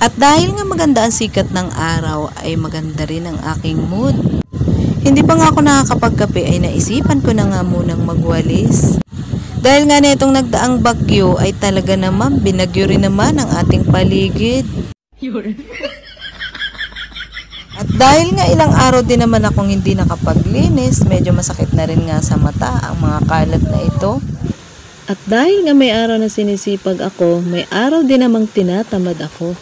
At dahil nga maganda ang sikat ng araw ay maganda rin ang aking mood. Hindi pa nga ako nakakapagkape ay naisipan ko na nga munang magwalis. Dahil nga nitong nagdaang bagyo ay talaga naman binagyo rin naman ang ating paligid. At dahil nga ilang araw din naman akong hindi nakapaglinis, medyo masakit na rin nga sa mata ang mga kalat na ito. At dahil nga may araw na sinisipag ako, may araw din namang tinatamad ako.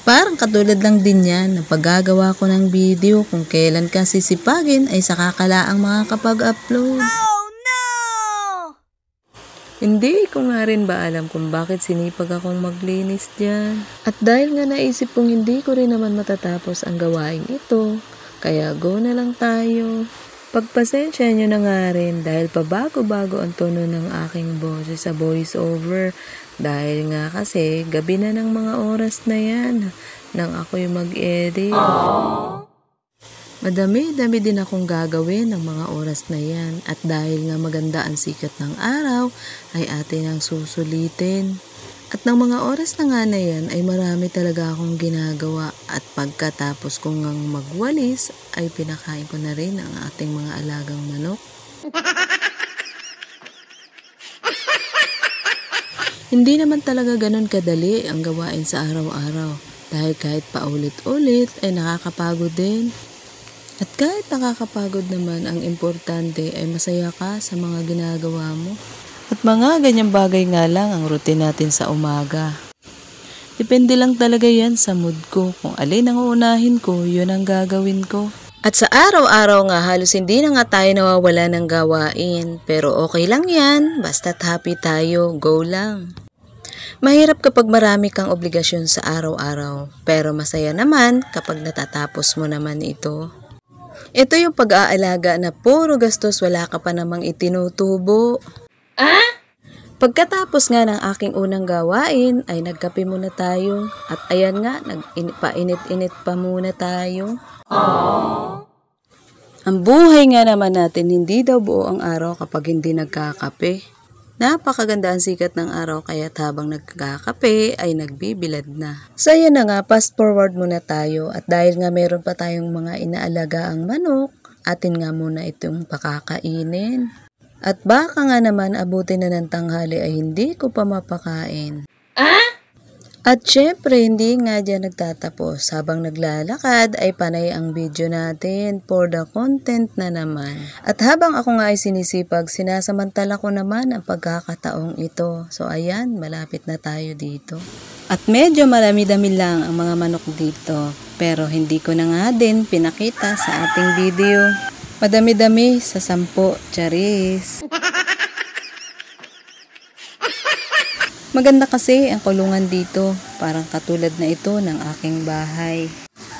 Parang katulad lang din yan na paggagawa ko ng video kung kailan ka sisipagin ay saka kalaang makakapag-upload. Oh no! Hindi ko nga rin ba alam kung bakit sinipag akong maglinis dyan. At dahil nga naisip kong hindi ko rin naman matatapos ang gawain ito, kaya go na lang tayo. Pagpasensya nyo na nga rin dahil pabago-bago ang tono ng aking boses sa voice over. Dahil nga kasi gabi na ng mga oras na yan nang ako'y mag-edit. Madami-dami din akong gagawin ng mga oras na yan at dahil nga maganda ang sikat ng araw ay atin ang susulitin. At ng mga oras na nga na yan ay marami talaga akong ginagawa at pagkatapos kong ngang magwalis ay pinakain ko na rin ang ating mga alagang manok. Hindi naman talaga ganun kadali ang gawain sa araw-araw dahil kahit paulit-ulit ay nakakapagod din. At kahit nakakapagod naman, ang importante ay masaya ka sa mga ginagawa mo. At mga ganyang bagay nga lang ang routine natin sa umaga. Depende lang talaga yan sa mood ko. Kung alin ang uunahin ko, yun ang gagawin ko. At sa araw-araw nga halos hindi na nga tayo nawawala ng gawain. Pero okay lang yan, basta't happy tayo, go lang. Mahirap kapag marami kang obligasyon sa araw-araw. Pero masaya naman kapag natatapos mo naman ito. Ito yung pag-aalaga na puro gastos, wala ka pa namang itinutubo. Pagkatapos nga ng aking unang gawain ay nagkape muna tayo at ayan nga painit-init pa muna tayo. Ang buhay nga naman natin hindi daw buo ang araw kapag hindi nagkakape. Napakaganda ang sikat ng araw kaya't habang nagkakape ay nagbibilad na. So ayan na nga, fast forward muna tayo at dahil nga meron pa tayong mga inaalagaang manok, atin nga muna itong pakakainin. At baka nga naman abutin na ng tanghali ay hindi ko pa mapakain. At syempre hindi nga dyan nagtatapos. Habang naglalakad ay panay ang video natin for the content na naman. At habang ako nga ay sinisipag, sinasamantala ko naman ang pagkakataong ito. So ayan, malapit na tayo dito. At medyo marami-dami lang ang mga manok dito. Pero hindi ko na nga din pinakita sa ating video. Madami-dami sa 10, charis. Maganda kasi ang kulungan dito, parang katulad na ito ng aking bahay.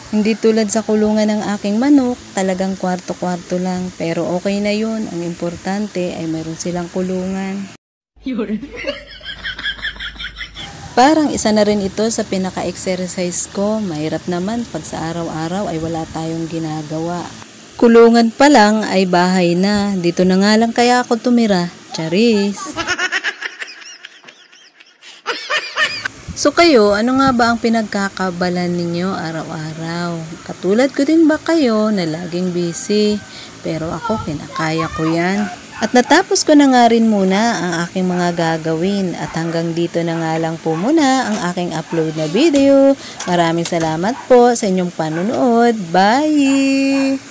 Hindi tulad sa kulungan ng aking manok, talagang kwarto-kwarto lang, pero okay na yun. Ang importante ay mayroon silang kulungan. Parang isa na rin ito sa pinaka-exercise ko. Mahirap naman pag sa araw-araw ay wala tayong ginagawa. Kulungan pa lang ay bahay na. Dito na nga lang kaya ako tumira. Charis! So kayo, ano nga ba ang pinagkakabalan ninyo araw-araw? Katulad ko din ba kayo na laging busy? Pero ako, kinakaya ko yan. At natapos ko na nga rin muna ang aking mga gagawin. At hanggang dito na nga lang po muna ang aking upload na video. Maraming salamat po sa inyong panunood. Bye!